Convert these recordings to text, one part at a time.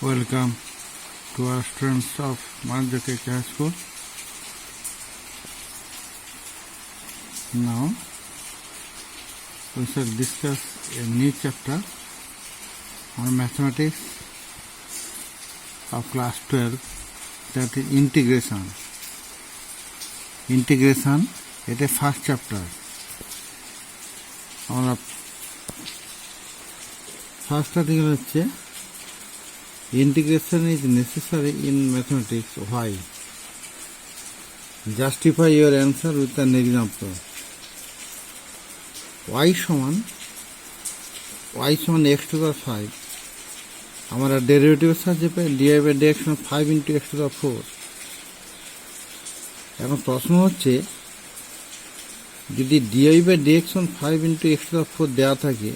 Welcome to our students of Manjake High School. Now we shall discuss a new chapter on mathematics of class 12, that is integration. Integration is a first chapter. Our first article হচ্ছে integration is necessary in mathematics. Why? Justify your answer with an example. y সমান x to the 5 আমরা ডেরিভেটিভের সাহায্যে পাই dy by dx সমান 5 into x to the 4. এখন প্রশ্ন হচ্ছে যদি dy by dx সমান 5 into x to the 4 দেওয়া থাকে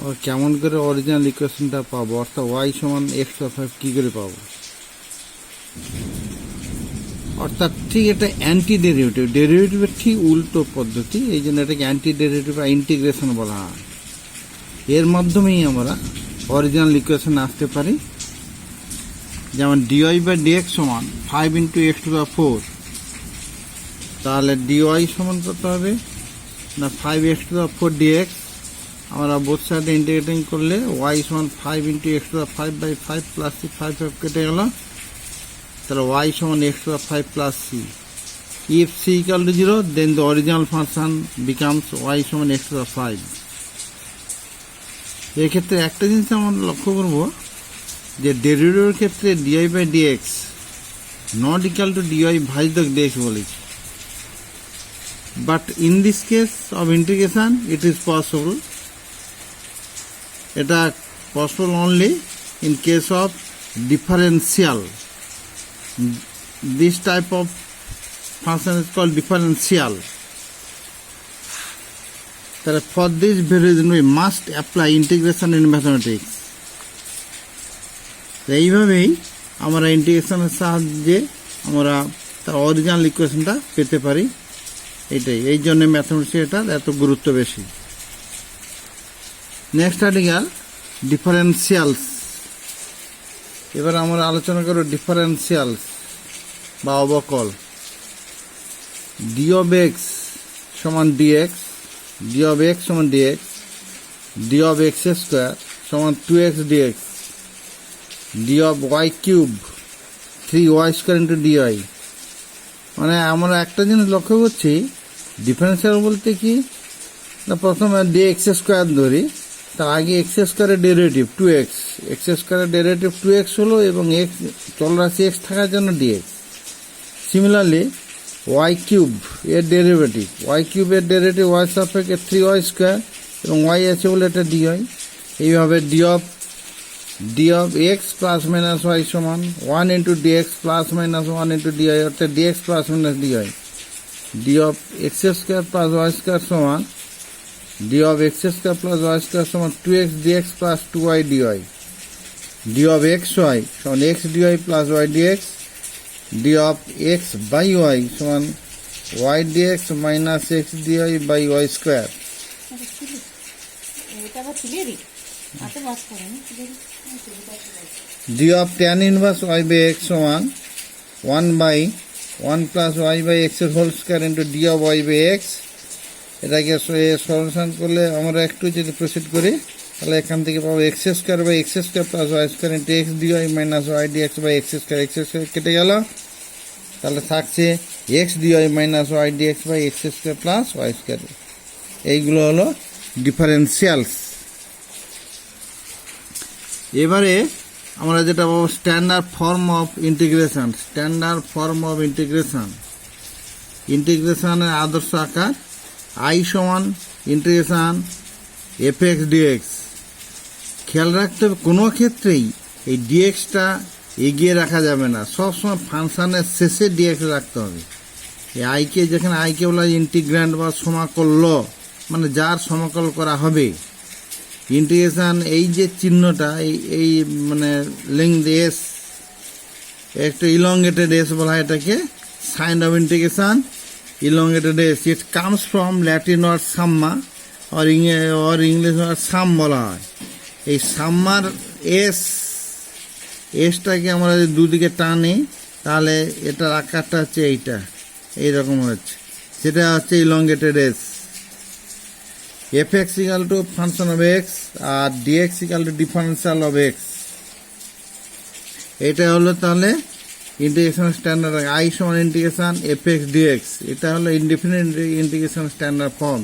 আর কেমন করে অরিজিনাল ইকুয়েশনটা পাবো, অর্থাৎ y সমান x to the 5 কি করে পাবো। অর্থাৎ ঠিক এটা অ্যান্টি ডেরিভেটিভ, ডেরিভেটিভের ঠিক উল্টো পদ্ধতি, এই জন্য এটাকে অ্যান্টি ডেরিভেটিভ বা ইন্টিগ্রেশন বলা হয়। এর মাধ্যমেই আমরা অরিজিনাল ইকুয়েশন আসতে পারি। যেমন dy by dx সমান 5 into x to the 4, তাহলে dy সমান কত হবে না 5x to the 4 dx। আমরা বোথ সাইডে ইন্টিগ্রেটিং করলে y সমান 5 into x to the 5 by 5 plus c, 5 কেটে গেল, তাহলে y সমান x to the 5 plus c. If c equal to 0, then the original function becomes y সমান x to the 5. এক্ষেত্রে একটা জিনিস আমরা লক্ষ্য করব যে ডেরিভেটিভের ক্ষেত্রে dy by dx not equal to dy ভাজিতক dx বলেছি, but in this case of integration it is possible. এটা possible only in case of differential. This type of function is called differential. For this very reason we must apply integration in mathematics. এইভাবেই আমরা ইন্টিগ্রেশনের সাহায্যে আমরা তার original ইকুয়েশনটা পেতে পারি। এটাই এই জন্য ম্যাথমেটিক্সে এটার এত গুরুত্ব বেশি। Next article differentials. এবার আমরা আলোচনা করব ডিফারেন্সিয়ালস বা অবকল। d of x সমান dx, d of x সমান dx, d of x square সমান 2x dx, d of y cube 3y square into dy। মানে আমরা একটা জিনিস লক্ষ্য করছি, ডিফারেন্সিয়াল বলতে কি না, প্রথমে dx স্কয়ার ধরি, তার আগে এক্স স্কয়ারের ডেরিভেটিভ 2x, এক্স স্কয়ারের ডেরিভেটিভ 2x হলো এবং x চলরাশি x থাকার জন্য dx। সিমিলারলি y কিউব এর ডেরিভেটিভ, y কিউবের ডেরিভেটিভ y সাপেক্ষে 3y স্কয়ার এবং y আছে বলে এটা dy। এইভাবে d of x plus minus y সমান 1 into dx plus minus 1 into dy, অর্থাৎ dx plus minus dy। d of x square plus y square সমান d of x square plus y square সমান 2x dx plus 2y dy। d of xy সমান x dy plus y dx, d of x by y সমান y dx minus x dy by y square. d of tan inverse y by x সমান 1 by 1 plus y by x এর whole square into d of y by x। এটাকে solution করলে আমরা একটু যদি proceed করি তাহলে এখান থেকে পাবো x square by x square plus y square into x dy minus y dx by x square. x square কেটে গেল, তাহলে থাকছে x dy minus y dx by x square plus y square. এইগুলো হলো ডিফারেন্সিয়ালস। এবারে আমরা যেটা পাবো standard form of integration. Standard form of integration, ইন্টিগ্রেশনের আদর্শ আকার i সমান ইন্টিগ্রেশন fx dx। খেয়াল রাখতে হবে কোনো ক্ষেত্রেই এই ডিএক্সটা এগিয়ে রাখা যাবে না, সবসময় ফাংশনের শেষে ডিএক্স রাখতে হবে। এই আইকে যেখানে আইকে বলা হয় ইন্টিগ্র্যান্ড বা সমাকল্য, মানে যার সমাকল করা হবে। ইন্টিগ্রেশন এই যে চিহ্নটা এই মানে লেংথ এস, একটা ইলংগেটেড এস বলা হয় এটাকে, sign of integration elongated s. It comes from Latin word summa or English word sum বলা হয়। এই সাম্মার এস এসটাকে আমরা যদি দুদিকে টানি তাহলে এটার আকারটা হচ্ছে এইটা, এইরকম হচ্ছে, সেটা হচ্ছে elongated S. F x equal to function of x আর dx equal to differential of x. এটা হলো তাহলে ইন্টিগ্রেশন স্ট্যান্ডার্ড, আই সমান ইন্টিগ্রেশন এফ এক্স ডিএক্স। এটা হলো ইনডিফিনিট ইন্টিগ্রেশন স্ট্যান্ডার্ড ফর্ম।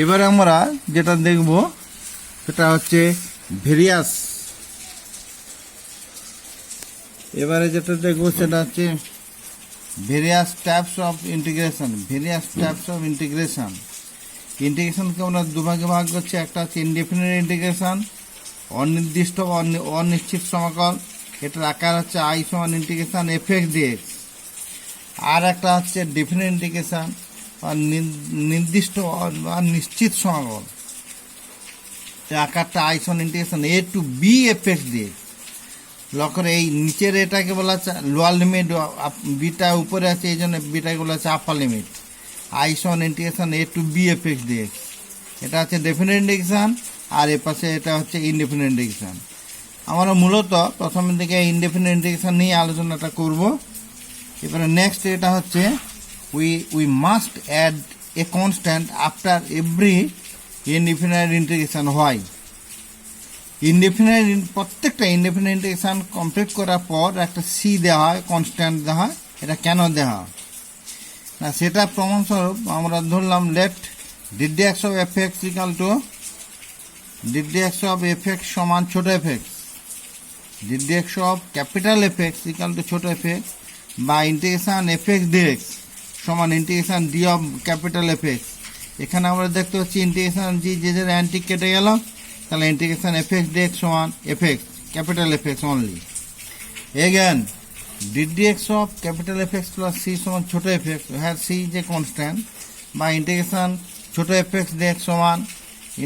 এবারে আমরা যেটা দেখব সেটা হচ্ছে ভেরিয়াস। এবারে যেটা দেখবো সেটা হচ্ছে various types of integration. Various types of integration, ইন্টিগ্রেশনকে আমরা দুভাগে ভাগ করছি। একটা হচ্ছে ইনডিফিনিট ইন্টিগ্রেশন, অনির্দিষ্ট বা অনিশ্চিত সমাকল, এটার আকার হচ্ছে আই সমান ইন্টিগ্রেশন এফ এক্স ডিএক্স। আর একটা হচ্ছে ডেফিনিট ইন্টিগ্রেশন, নির্দিষ্ট বা নিশ্চিত সমাকল, আকারটা আই সমান integration a to b f x dx. লক্ষ্য এই নিচের এটাকে বলা হচ্ছে লোয়ার লিমিট, বিটা উপরে আছে এই জন্য বিটাকে বলা হচ্ছে আপার লিমিট। আই সমান integration a to b f x dx, এটা হচ্ছে ডেফিনিট ইন্টিগ্রেশন। আর এর পাশে এটা হচ্ছে ইনডেফিনিট ইন্টিগ্রেশন। আমরা মূলত প্রথমের দিকে ইনডেফিনিট ইন্টিগ্রেশন নিয়ে আলোচনাটা করব। এবারে নেক্সট এটা হচ্ছে we must add a constant after every indefinite integration. হয় ইনডেফিনিট, প্রত্যেকটা ইনডেফিনিট ইন্টিগ্রেশন কমপ্লিট করার পর একটা সি দেওয়া হয়, কনস্ট্যান্ট দেওয়া হয়। এটা কেন দেওয়া হয় না সেটা প্রমাণস্বরূপ আমরা ধরলাম let d d x of f x equal to d d x of f x সমান ছোট f x, d d x of capital f x equal to ছোট এফ এক্স, বা ইন্টিগ্রেশন এফ এক্স ডিএক্স সমান integration d of capital f x. এখানে আমরা দেখতে পাচ্ছি integration জি যে অ্যান্টি কেটে গেল, তাহলে ইন্টিগ্রেশন এফ এক্স ডিএক্স সমান f x capital f x only. Again d d x of capital f x plus c সমান ছোট এফ এক্স, হ্যাঁ সি যে কনস্ট্যান্ট, বা ইন্টিগ্রেশন ছোট এফ এক্স ডিএক্স সমান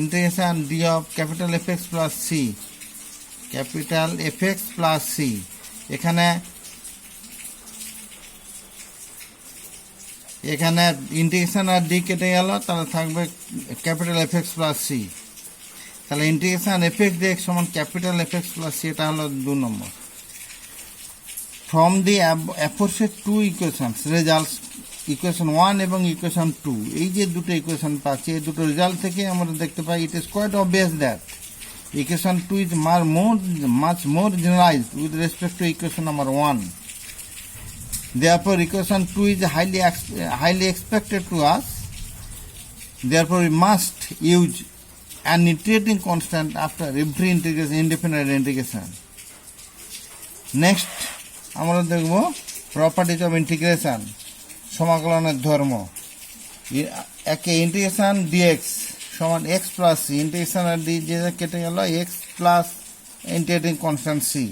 integration d of capital f x plus c, capital f x plus c. এখানে integration আর d কেটে গেল, তাহলে থাকবে capital f x plus c. তাহলে ইন্টিগ্রেশন এফ এক্স ডিএক্স সমান capital f x plus c, এটা হলো 2 number. From the aforesaid two equations results, equation 1 এবং ইকুয়েশন 2, এই যে দুটো ইকুয়েশন পাচ্ছি, এই দুটো রেজাল্ট থেকে আমরা দেখতে পাই it is quite obvious that equation 2 is much more generalized with respect to equation number 1. Therefore, equation 2 is highly expected to us. Therefore, we must use an iterating constant after every integration, indefinite integration. Next, আমরা দেখব properties of integration, সমাকলনের ধর্ম। একে integration dx সমান x plus c, integration আর d যে কেটে গেল, x plus integrating constant c.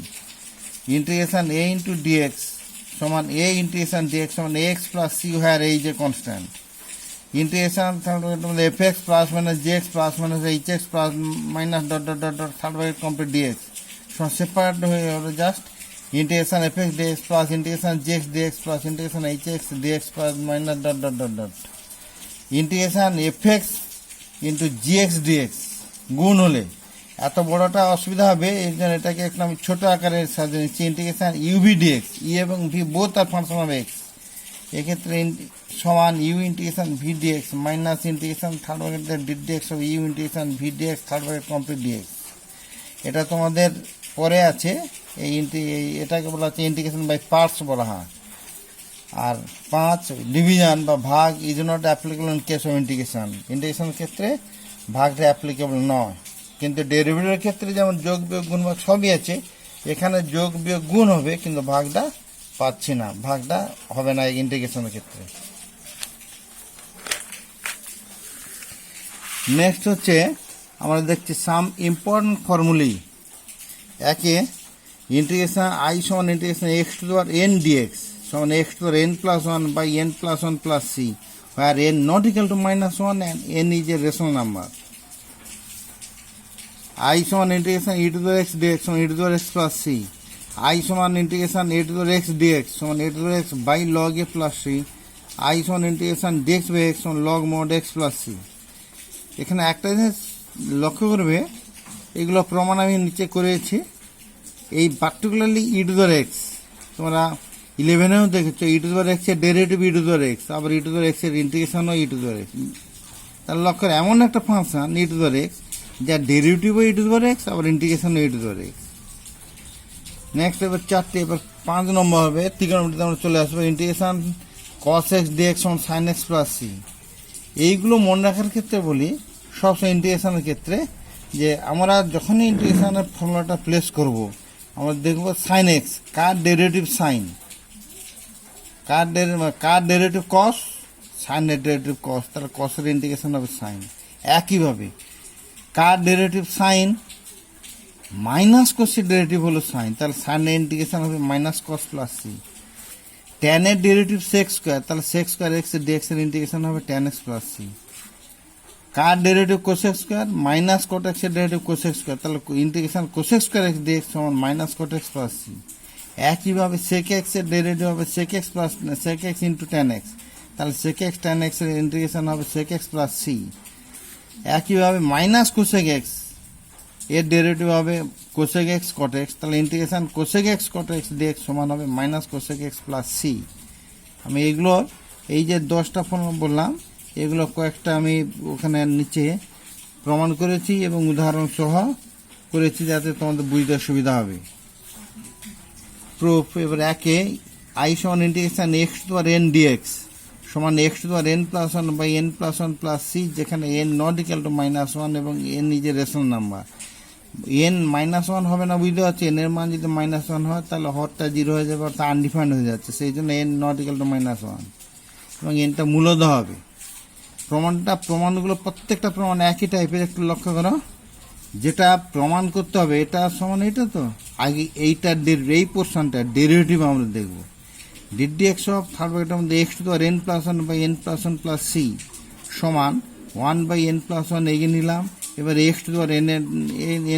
Integration a into dx সমান এ ইন্টিগ্রেশন ডিএক্স সমান এক্স প্লাস সি, হোয়ার এই যে constant. Integration f x plus minus g x plus minus h x plus minus dot dot dot dot third bracket complete dx সমান separate হয়ে হলো just integration f x dx plus integration gx dx plus integration hx dx plus minus dot dot dot dot integration f x into gx dx গুণ হলে এত বড়টা অসুবিধা হবে, এর জন্য এটাকে একটু আমি ছোট আকারে সাজিয়ে নিচ্ছি। ইন্টিগ্রেশন ইউভি ডিএক্স, ই এবং v both are function of x, এক্ষেত্রে সমান u integration v d x minus integration third bracket d d x of u integration v d x third bracket complete d x. এটা তোমাদের পরে আছে, এটাকে বলা হচ্ছে ইন্টিগ্রেশন বাই পার্টস বলা হয়। আর 5 ডিভিশন বা ভাগ is not applicable in case of integration. ইন্টিগ্রেশনের ক্ষেত্রে ভাগটা অ্যাপ্লিকেবল নয়, কিন্তু ডেরিভেটিভের ক্ষেত্রে যেমন যোগ বিয়োগ গুণ ভাগ সবই আছে, এখানে যোগ বিয়োগ গুণ হবে কিন্তু ভাগটা পাচ্ছি না, ভাগটা হবে না ইন্টিগ্রেশনের ক্ষেত্রে। নেক্সট হচ্ছে আমরা দেখছি সাম ইম্পর্টেন্ট ফর্মুলি। একে ইন্টিগ্রেশন আই সমান integration x to power n dx সমান x to power n plus 1 by n plus 1 plus c, where n not equal to -1 and n is a rational number. I সমান integration e to the x dx সমান e to the x plus c, I সমান integration a to the x dx সমান a to the x by log a plus c, I সমান integration dx by x সমান log mod x plus c। এখানে একটা জিনিস লক্ষ্য করবে, এগুলো প্রমাণ আমি নিচে করেছি, এই particularly E to the x তোমরা 11-এও দেখেছো ই টু দ্য এক্স এর derivative E to the x, আবার ই টু দ্য এক্স এর ইন্টিগ্রেশনও ই টু দ্য এক্স। তাহলে লক্ষ্য করো, এমন একটা function E to the x যার ডেরিভেটিভও ই টু দ্য এক্স, আবার ইন্টিগ্রেশনও ই টু দ্য এক্স। নেক্সট এবার 4টে, এবার 5 নম্বর হবে ত্রিকোণমিতিতে আমরা চলে আসবো ইন্টিগ্রেশন cos x dx সমান sin x প্লাস c। এইগুলো মনে রাখার ক্ষেত্রে বলি সবসময় ইন্টিগ্রেশনের ক্ষেত্রে যে আমরা যখনই ইন্টিগ্রেশনের ফর্মুলাটা প্লেস করব আমরা দেখব sin x কার ডেরিভেটিভ সাইন, কার ডেরিভেটিভ cos, sin এর ডেরিভেটিভ cos, তাহলে cos এর ইন্টিগ্রেশন হবে sin। একইভাবে কার ডেরিভেটিভ সাইন মাইনাস cos এর ডেরিভেটিভ হলো sin, তাহলে sin এর ইন্টিগ্রেশন হবে minus cos plus c। tan এর ডেরিভেটিভ sec স্কয়ার, তাহলে sec স্কয়ার x এর dx এর ইন্টিগ্রেশন হবে tan x প্লাস c। কার derivative cosec square minus cot x এর ডেরিভেটিভ cosec স্কয়ার, তাহলে integration cosec square x dx সমান minus cot x plus c। একইভাবে sec x এর ডেরিভেটিভ হবে sec x plus sec x into tan x, তাহলে sec x tan x এর integration হবে sec x plus c। একইভাবে minus cosec x এর derivative হবে cosec x cot x, তাহলে integration cosec x cot x dx সমান হবে minus cosec x plus c। আমি এগুলোর এই যে 10টা ফর্মুলা বললাম এগুলো কয়েকটা আমি ওখানে নিচে প্রমাণ করেছি এবং উদাহরণ সহ করেছি যাতে তোমাদের বুঝতে সুবিধা হবে। প্রুফ এবার একে i সমান integration x to power n dx সমান x to power n plus 1 by n plus 1 plus c, যেখানে n not equal to minus 1 এবং n is a rational number. n minus 1 হবে না, বুঝতে পারছি, n এর মান যদি মাইনাস 1 হয় তাহলে হরটা 0 হয়ে যাবে, অর্থাৎ আনডিফাইন্ড হয়ে যাচ্ছে, সেই জন্য n not equal to minus 1 এবং nটা মূলদ হবে। প্রমাণগুলো প্রত্যেকটা প্রমাণ একই টাইপের, একটু লক্ষ্য করো। যেটা প্রমাণ করতে হবে এটা সমান এটা, তো আগে এইটার এই পোর্শনটা ডেরিভেটিভ আমরা দেখব। dx অফ থার্ড ব্র্যাকেটের মধ্যে x to power n plus 1 by n plus 1 plus c সমান 1 বাই n প্লাস 1 এগিয়ে নিলাম। এবার x to power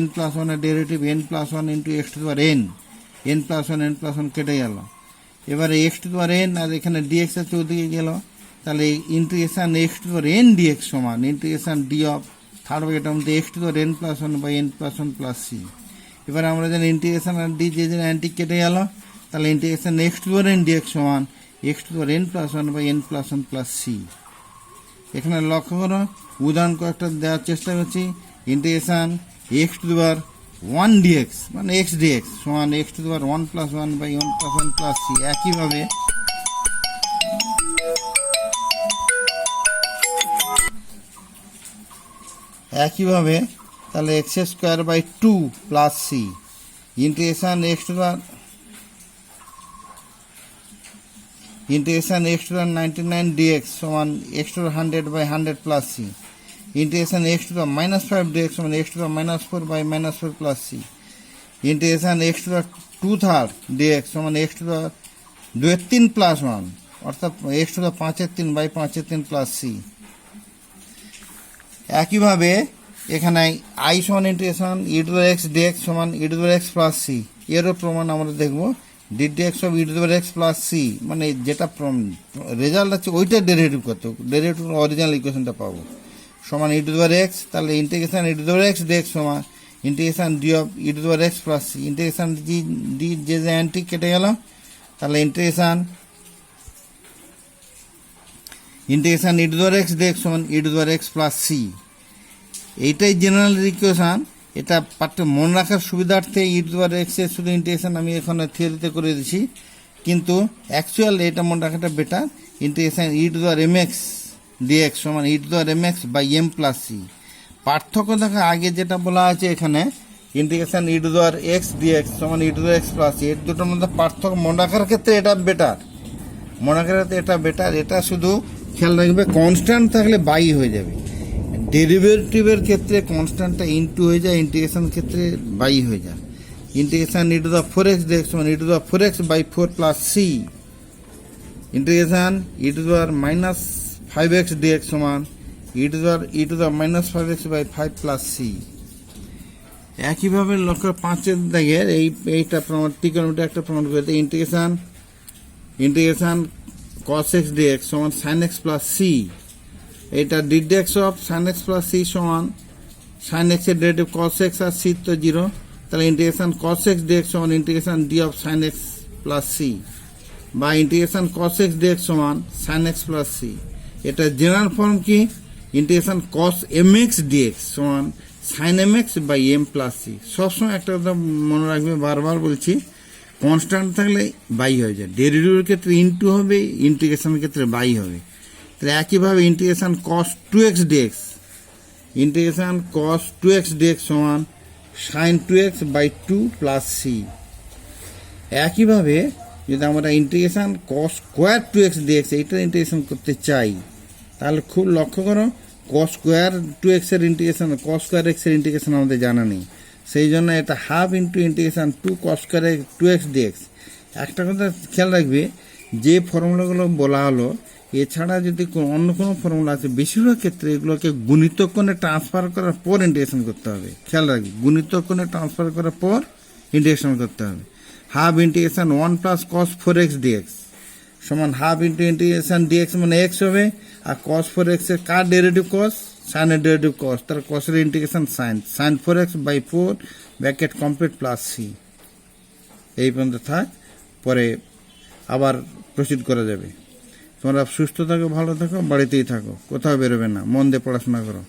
n plus 1 এর derivative n plus 1 into x to power n plus 1 n plus 1 কেটে গেল। এবারে x টু পাওয়ার n আর এখানে dx এর চৌদিকে গেল, তাহলে integration x to power n dx সমান ইন্টিগ্রেশন d অফ থার্ড ব্র্যাকেটের মধ্যে x to power n plus 1 by n plus 1 plus c। এবার আমরা জানি ইন্টিগ্রেশন আর d যে অ্যান্টি কেটে গেল, তাহলে integration x to power n dx সমান x to power n plus 1 by n plus 1 plus c। এখানে লক্ষ্য করো, উদাহরণ কয়েকটা দেওয়ার চেষ্টা করছি। Integration x to power 1 dx মানে x dx সমান x to power 1 plus 1 by 1 plus 1 plus c। একইভাবে তাহলে x square by 2 plus c integration x to power 99 dx সমান x to power 100 by 100 plus c integration x to power minus 5 dx সমান x to power minus 4 by minus 4 plus c integration x to power 2/3 dx সমান x to power 2/3 plus 1 অর্থাৎ x to power 5/3 by 5/3 plus c। একইভাবে এখানে i সমান integration e to power x dx সমান e to power x plus c, এরও প্রমাণ আমরা দেখব। dx অফ e to power x plus c মানে যেটা রেজাল্ট আছে ওইটার ডেরিভেটিভ কত, ডেরিভেটিভ অরিজিনাল ইকুয়েশনটা পাবো সমান e টু পাওয়ার x, তাহলে integration e to power x dx সমান ইন্টিগ্রেশন d অফ e to power x plus c integration d যে অ্যান্টি কেটে গেল, তাহলে integration e to power x dx সমান e to power x plus c। এইটাই general equation. এটা পাঠ্য মনে রাখার সুবিধার্থে e টু পাওয়ার x এর শুধু ইন্টিগ্রেশন আমি এখানে থিওরিতে করে দিচ্ছি, কিন্তু অ্যাকচুয়াল এটা মনে রাখাটা better. Integration e to power mx dx সমান e to power mx by m plus c। পার্থক্য দেখা আগে যেটা বলা আছে এখানে integration e to power x dx সমান e to power x plus c, এর দুটোর মধ্যে পার্থক্য মনে রাখার ক্ষেত্রে এটা বেটার, মনে রাখার ক্ষেত্রে এটা বেটার। এটা শুধু খেয়াল রাখবে কনস্ট্যান্ট থাকলে বাই হয়ে যাবে, ডেরিভেটিভের ক্ষেত্রে কনস্ট্যান্টটা ইনটু হয়ে যায়, ইন্টিগ্রেশন ক্ষেত্রে বাই হয়ে যায়। Integration e to the 4x dx সমান e to the 4x by 4 plus c integration e to the minus 5x dx সমান e to the minus 5x by 5 plus c। একইভাবে লক্ষ্য 5-এর দাগের এইটা প্রমাণ ত্রিকোণমিতি একটা প্রমাণ করতে ইন্টিগ্রেশন cos x dx সমান sin x প্লাস c, এটা dx অফ sin x প্লাস c সমান sin x এর ডেরিভেটিভ cos x আর c তো 0, তাহলে ইন্টিগ্রেশন cos x dx সমান ইন্টিগ্রেশন d অফ sin x প্লাস c, বা ইন্টিগ্রেশন cos x dx সমান sin x প্লাস c। এটা জেনারেল ফর্ম কি? ইন্টিগ্রেশন cos mx dx সমান sin mx by m plus c। সবসময় একটা কথা মনে রাখবে, বারবার বলছি, কনস্ট্যান্ট থাকলে বাই হয়ে যায়, ডেরিভেটিভের ক্ষেত্রে ইনটু হবে, ইন্টিগ্রেশনের ক্ষেত্রে বাই হবে। তাহলে একইভাবে integration cos 2x dx, integration cos 2x dx সমান sin 2x by 2 plus c। একইভাবে যদি আমরা integration cos square 2x dx এইটা ইন্টিগ্রেশন করতে চাই, তাহলে খুব লক্ষ্য করো, cos স্কোয়ার 2x এর ইন্টিগ্রেশন, cos স্কোয়ার x এর ইন্টিগ্রেশন আমাদের জানা নেই, সেই জন্য এটা half into integration 2 cos square 2x dx। একটা কথা খেয়াল রাখবে, যে ফর্মুলাগুলো বলা হলো এছাড়া যদি অন্য কোনো ফর্মুলা আছে, বেশিরভাগ ক্ষেত্রে এগুলোকে গুণিতক কোণে ট্রান্সফার করার পর ইন্টিগ্রেশন করতে হবে। খেয়াল রাখবে, গুণিতক কোণে ট্রান্সফার করার পর ইন্টিগ্রেশন করতে হবে। Half integration 1 plus cos 4x dx সমান হাফ ইন্টু ইন্টিগ্রেশন dx মানে x হবে, আর cos 4x এর কার ডেরিভেটিভ cos, sin এর ডেরিভেটিভ cos, তার cos এর integration sin 4x by 4 bracket complete plus c। এই পর্যন্ত থাক, পরে আবার প্রসিড করা যাবে। তোমরা সুস্থ থাকো, ভালো থাকো, বাড়িতেই থাকো, কোথাও বেরোবে না, মন দিয়ে পড়াশোনা করো।